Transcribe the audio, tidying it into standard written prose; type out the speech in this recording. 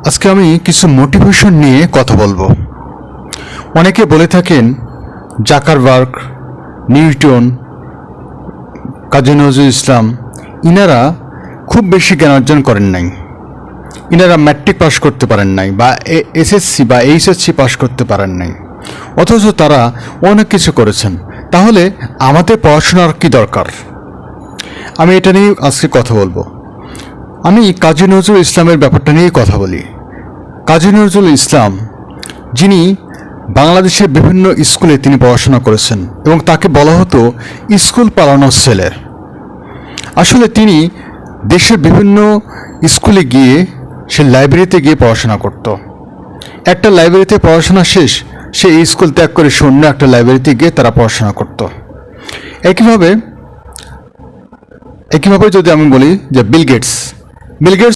আজকে আমি কিছু মোটিভেশন নিয়ে কথা বলবো। অনেকে বলে থাকেন জাকারবার্গ, নিউটন, কাজী নজরুল ইসলাম ইনারা খুব বেশি জ্ঞান অর্জন করেন নাই, ইনারা ম্যাট্রিক পাস করতে পারেন নাই বা এসএসসি বা এইচএসসি পাস করতে পারেন নাই, অথচ তারা অনেক কিছু করেছেন। তাহলে আমাদের পড়াশোনার কি দরকার? আমি এটা নিয়ে আজকে কথা বলবো। আমি কাজী নজরুল ইসলামের ব্যাপারটা নিয়ে কথা বলি। কাজী নজরুল ইসলাম, যিনি বাংলাদেশের বিভিন্ন স্কুলে তিনি পড়াশোনা করেছেন এবং তাকে বলা হতো স্কুল পালানোর ছেলে। আসলে তিনি দেশের বিভিন্ন স্কুলে গিয়ে সে লাইব্রেরিতে গিয়ে পড়াশোনা করত। একটা লাইব্রেরিতে পড়াশোনা শেষ, সে এই স্কুল ত্যাগ করে অন্য একটা লাইব্রেরিতে গিয়ে তারা পড়াশোনা করত। একইভাবে যদি আমি বলি যে বিল গেটস